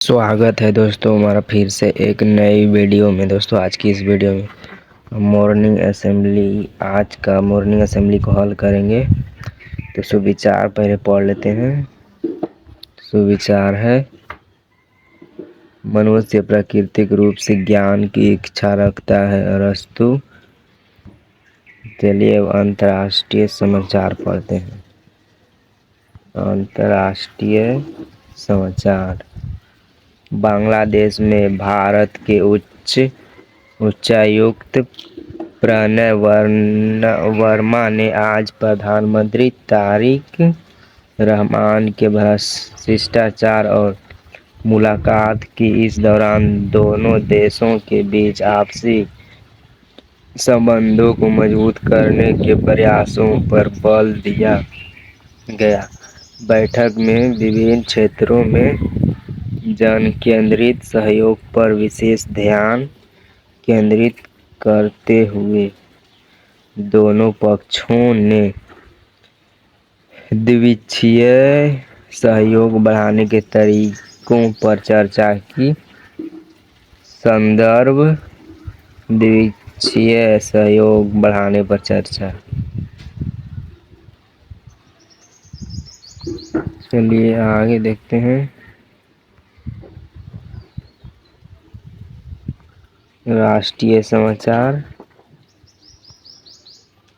स्वागत है दोस्तों हमारा फिर से एक नई वीडियो में। दोस्तों आज की इस वीडियो में आज का मॉर्निंग असेंबली को हल करेंगे। तो सुविचार पहले पढ़ लेते हैं। सुविचार है, मनुष्य प्राकृतिक रूप से ज्ञान की इच्छा रखता है अरस्तु। चलिए अब अंतर्राष्ट्रीय समाचार पढ़ते हैं। अंतर्राष्ट्रीय समाचार। बांग्लादेश में भारत के उच्चायुक्त प्रणय वर्मा ने आज प्रधानमंत्री तारिक रहमान के शिष्टाचार और मुलाकात की। इस दौरान दोनों देशों के बीच आपसी संबंधों को मजबूत करने के प्रयासों पर बल दिया गया। बैठक में विभिन्न क्षेत्रों में जन केंद्रित सहयोग पर विशेष ध्यान केंद्रित करते हुए दोनों पक्षों ने द्विपक्षीय सहयोग बढ़ाने के तरीकों पर चर्चा की। संदर्भ, द्विपक्षीय सहयोग बढ़ाने पर चर्चा। चलिए आगे देखते हैं। राष्ट्रीय समाचार।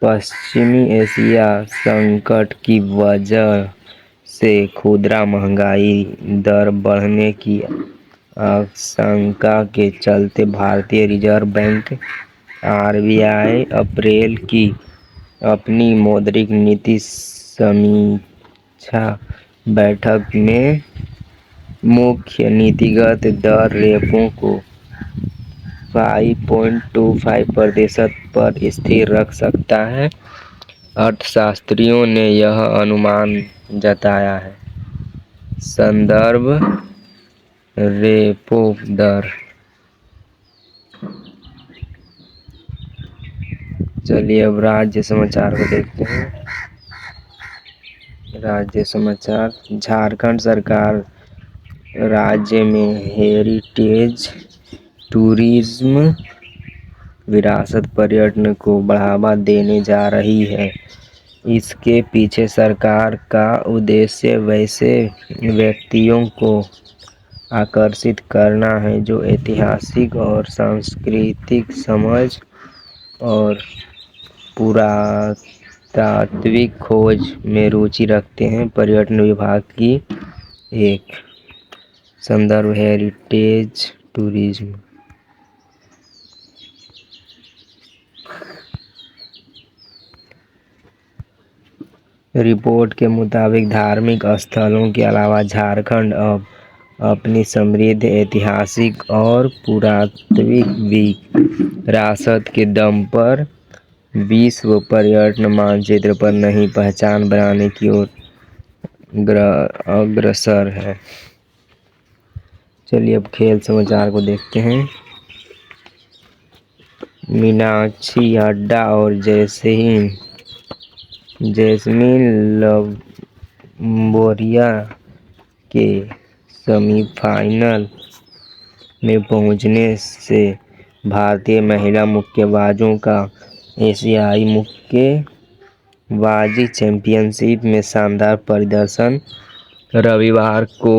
पश्चिमी एशिया संकट की वजह से खुदरा महंगाई दर बढ़ने की आशंका के चलते भारतीय रिजर्व बैंक (आरबीआई) अप्रैल की अपनी मौद्रिक नीति समीक्षा बैठक में मुख्य नीतिगत दर रेपो को 5.25% पर स्थिर रख सकता है। अर्थशास्त्रियों ने यह अनुमान जताया है। संदर्भ, रेपो दर। चलिए अब राज्य समाचार को देखते हैं। राज्य समाचार। झारखंड सरकार राज्य में हेरिटेज टूरिज्म विरासत पर्यटन को बढ़ावा देने जा रही है। इसके पीछे सरकार का उद्देश्य वैसे व्यक्तियों को आकर्षित करना है जो ऐतिहासिक और सांस्कृतिक समझ और पुरातात्विक खोज में रुचि रखते हैं। पर्यटन विभाग की एक। संदर्भ, हेरिटेज टूरिज्म। रिपोर्ट के मुताबिक धार्मिक स्थलों के अलावा झारखंड अब अपनी समृद्ध ऐतिहासिक और पुरातात्विक विरासत के दम पर विश्व पर्यटन मानचित्र पर नई पहचान बनाने की ओर अग्रसर है। चलिए अब खेल समाचार को देखते हैं। मीनाक्षी हड्डा और जैस्मिन लवंबोरिया के सेमीफाइनल में पहुंचने से भारतीय महिला मुक्केबाजों का एशियाई मुक्केबाजी चैंपियनशिप में शानदार प्रदर्शन रविवार को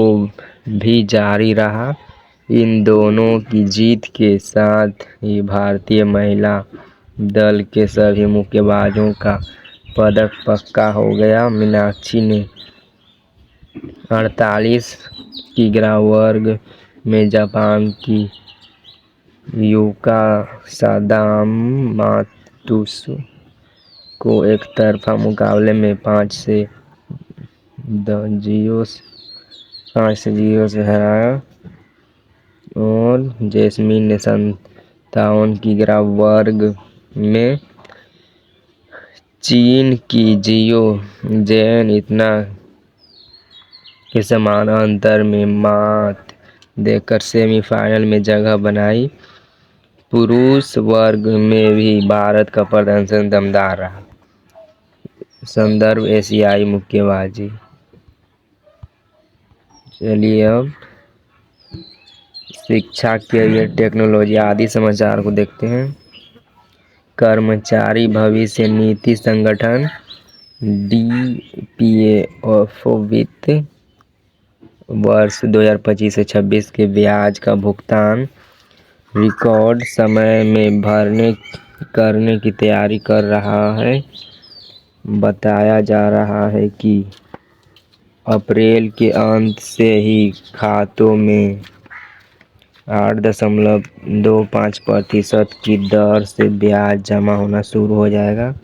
भी जारी रहा। इन दोनों की जीत के साथ ही भारतीय महिला दल के सभी मुक्केबाजों का पदक पक्का हो गया। मीनाक्षी ने 48 किग्रा वर्ग में जापान की युका सादामात्सु को एकतरफा मुकाबले में 5-0 से हराया और जैस्मिन ने 57 किग्रा वर्ग में चीन की जियो जेन इतना के समान अंतर में मात देकर सेमीफाइनल में जगह बनाई। पुरुष वर्ग में भी भारत का प्रदर्शन दमदार रहा। संदर्भ, एशियाई मुक्केबाजी। चलिए अब शिक्षा, करियर, टेक्नोलॉजी आदि समाचार को देखते हैं। कर्मचारी भविष्य निधि संगठन DPAF वित्त वर्ष 2025 से 26 के ब्याज का भुगतान रिकॉर्ड समय में करने की तैयारी कर रहा है। बताया जा रहा है कि अप्रैल के अंत से ही खातों में 8.25% की दर से ब्याज जमा होना शुरू हो जाएगा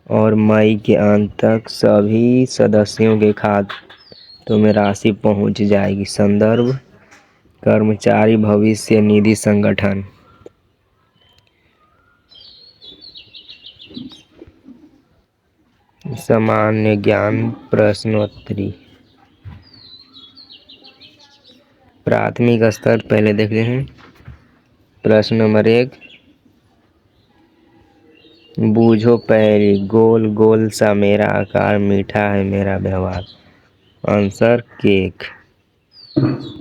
और मई के अंत तक सभी सदस्यों के खातों में राशि पहुंच जाएगी। संदर्भ कर्मचारी भविष्य निधि संगठन। सामान्य ज्ञान प्रश्नोत्तरी। प्राथमिक स्तर पहले देख रहे हैं। प्रश्न नंबर 1, बूझो पहली, गोल गोल सा मेरा आकार, मीठा है मेरा व्यवहार। Answer cake.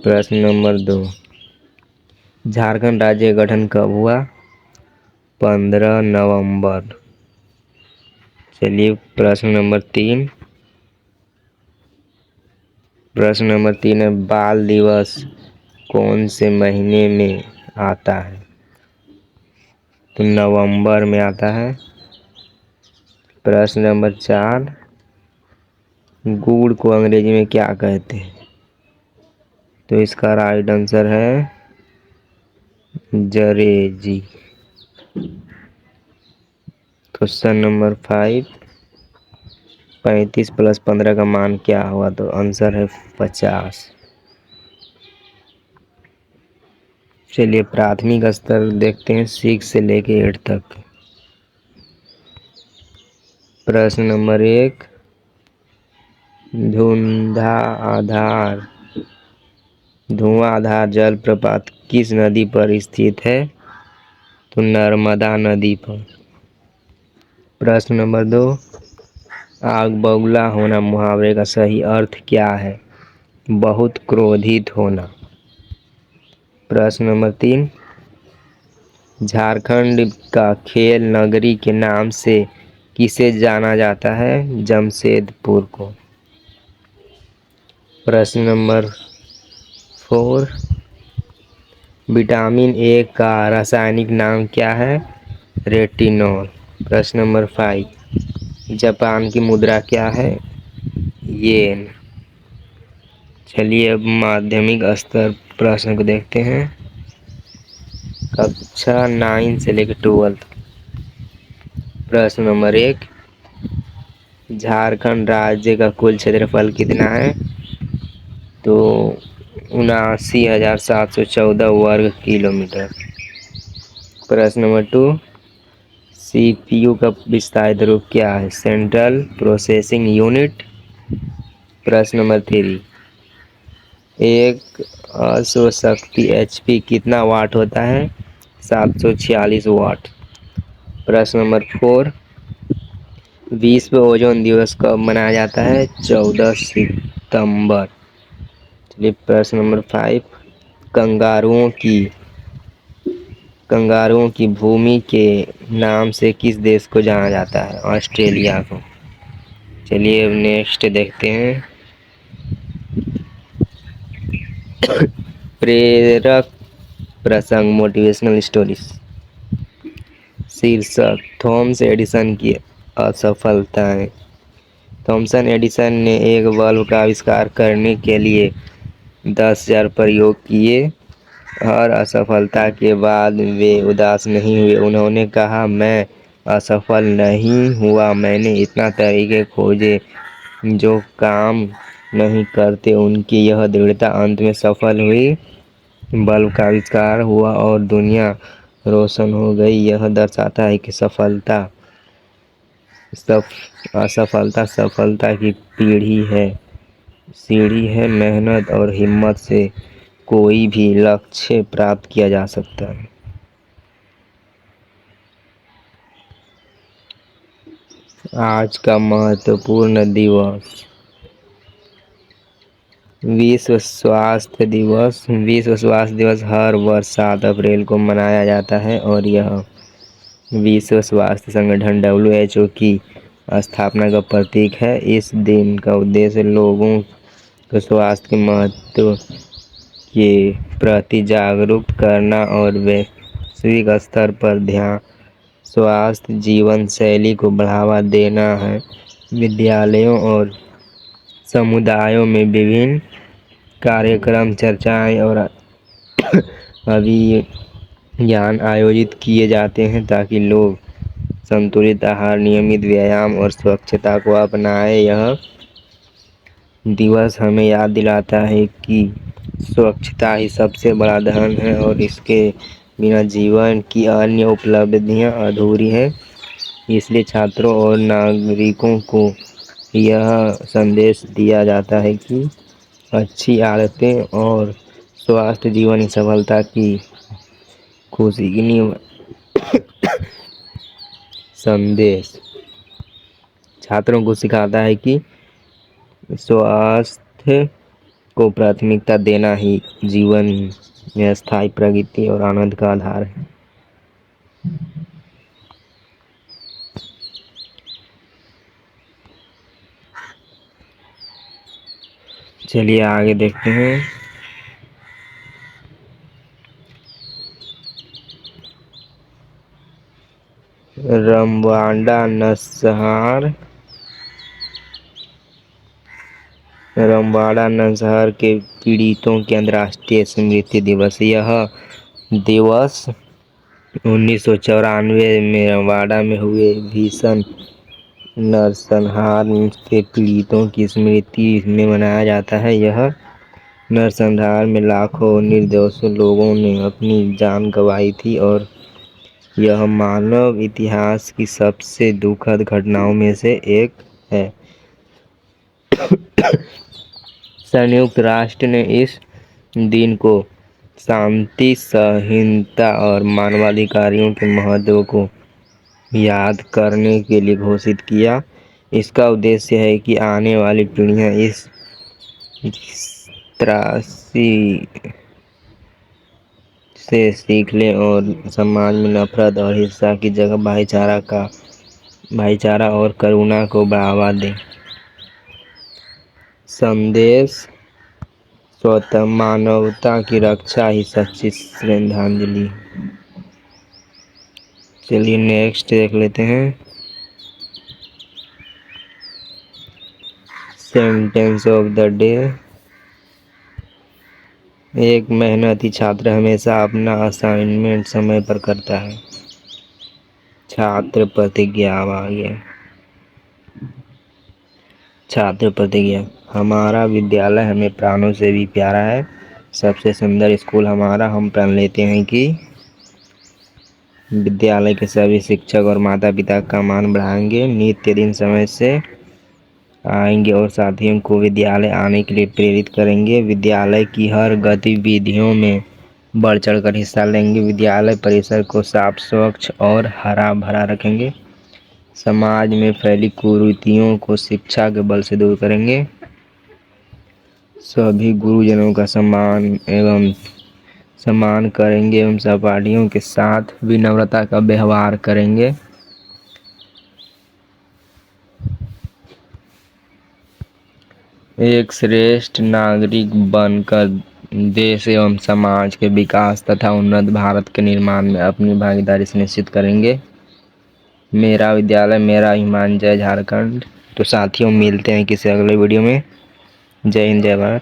प्रश्न नंबर 2, झारखंड राज्य गठन कब हुआ? 15 नवंबर। चलिए प्रश्न नंबर 3। प्रश्न नंबर 3 है, बाल दिवस कौन से महीने में आता है? तो नवंबर में आता है। प्रश्न नंबर 4, गुड़ को अंग्रेजी में क्या कहते हैं? तो इसका राइट आंसर है जरेजी। क्वेश्चन नंबर 5, 35 + 15 का मान क्या हुआ? तो आंसर है 50। चलिए प्राथमिक स्तर देखते हैं 6 से लेके 8 तक। प्रश्न नंबर 1, धुआं आधार जलप्रपात किस नदी पर स्थित है? तो नर्मदा नदी पर। प्रश्न नंबर 2, आग बबूला होना मुहावरे का सही अर्थ क्या है? बहुत क्रोधित होना। प्रश्न नंबर 3, झारखंड का खेल नगरी के नाम से किसे जाना जाता है? जमशेदपुर को। प्रश्न नंबर 4, विटामिन ए का रासायनिक नाम क्या है? रेटिनॉल। प्रश्न नंबर 5, जापान की मुद्रा क्या है? येन। चलिए अब माध्यमिक स्तर प्रश्न को देखते हैं। कक्षा 9 से लेकर 12। प्रश्न नंबर 1, झारखंड राज्य का कुल क्षेत्रफल कितना है? तो 79,714 वर्ग किलोमीटर। प्रश्न नंबर 2, CPU का विस्तारित रूप क्या है? Central processing unit. प्रश्न नंबर 3, एक अश्वशक्ति HP कितना वाट होता है? 746 वाट। प्रश्न नंबर 4, विश्व ओजोन दिवस कब मनाया जाता है? 14 सितंबर। चलिए प्रश्न नंबर 5, कंगारुओं की भूमि के नाम से किस देश को जाना जाता है? ऑस्ट्रेलिया को। चलिए अब नेक्स्ट देखते हैं। प्रेरक प्रसंग मोटिवेशनल स्टोरीज। शीर्षक, थॉमस एडिसन की असफलताएं। थॉमसन एडिसन ने एक बल्ब का आविष्कार करने के लिए 10,000 प्रयोग किए। हर असफलता के बाद वे उदास नहीं हुए। उन्होंने कहा, मैं असफल नहीं हुआ, मैंने इतना तरीके खोजे जो काम नहीं करते। उनकी यह दृढ़ता अंत में सफल हुई। बल्ब का आविष्कार हुआ और दुनिया रोशन हो गई। यह दर्शाता है कि असफलता सफलता की सीढ़ी है। मेहनत और हिम्मत से कोई भी लक्ष्य प्राप्त किया जा सकता है। आज का महत्वपूर्ण दिवस। विश्व स्वास्थ्य दिवस हर वर्ष 7 अप्रैल को मनाया जाता है और यह विश्व स्वास्थ्य संगठन WHO की स्थापना का प्रतीक है। इस दिन का उद्देश्य लोगों को स्वास्थ्य के महत्व के प्रति जागरूक करना और वैश्विक स्तर पर ध्यान स्वास्थ्य जीवन शैली को बढ़ावा देना है। विद्यालयों और समुदायों में विभिन्न कार्यक्रम, चर्चाएं और अभियान आयोजित किए जाते हैं ताकि लोग संतुलित आहार, नियमित व्यायाम और स्वच्छता को अपनाएं। यह दिवस हमें याद दिलाता है कि स्वच्छता ही सबसे बड़ा धन है और इसके बिना जीवन की अन्य उपलब्धियां अधूरी हैं। इसलिए छात्रों और नागरिकों को यह संदेश दिया जाता है कि अच्छी आदतें और स्वास्थ्य जीवन की सफलता की खुशी की नींव। संदेश छात्रों को सिखाता है कि स्वास्थ्य को प्राथमिकता देना ही जीवन में स्थायी प्रगति और आनंद का आधार है। चलिए आगे देखते हैं। रमवांडा नरसंहार के पीड़ितों के अंतर्राष्ट्रीय स्मृति दिवस। यह दिवस 1994 में रमवांडा में हुए भीषण नरसंहार के पीड़ितों की स्मृति में मनाया जाता है। यह नरसंहार में लाखों निर्दोष लोगों ने अपनी जान गंवाई थी और यह मानव इतिहास की सबसे दुखद घटनाओं में से एक है। संयुक्त राष्ट्र ने इस दिन को शांति, सहिष्णुता और मानवाधिकारों के महत्व को याद करने के लिए घोषित किया। इसका उद्देश्य है कि आने वाली पीढ़ियां इस त्रासदी से सीख लें और समाज में नफरत और हिंसा की जगह भाईचारा और करुणा को बढ़ावा दें। संदेश स्वतः मानवता की रक्षा ही सच्ची श्रद्धांजलि। चलिए नेक्स्ट देख लेते हैं। Sentence of the day. एक मेहनती छात्र हमेशा अपना असाइनमेंट समय पर करता है। छात्र प्रतिज्ञा। हमारा विद्यालय हमें प्राणों से भी प्यारा है। सबसे सुंदर स्कूल हमारा। हम प्रण लेते हैं कि विद्यालय के सभी शिक्षक और माता पिता का मान बढ़ाएंगे, नित्य दिन समय से आएंगे और साथियों को विद्यालय आने के लिए प्रेरित करेंगे। विद्यालय की हर गतिविधियों में बढ़ चढ़कर हिस्सा लेंगे। विद्यालय परिसर को साफ, स्वच्छ और हरा भरा रखेंगे। समाज में फैली कुरीतियों को शिक्षा के बल से दूर करेंगे। सभी गुरुजनों का सम्मान करेंगे एवं सहपाठियों के साथ विनम्रता का व्यवहार करेंगे। एक श्रेष्ठ नागरिक बनकर देश एवं समाज के विकास तथा उन्नत भारत के निर्माण में अपनी भागीदारी सुनिश्चित करेंगे। मेरा विद्यालय मेरा ईमान। जय झारखंड। तो साथियों मिलते हैं किसी अगले वीडियो में। जय हिंद, जय भारत।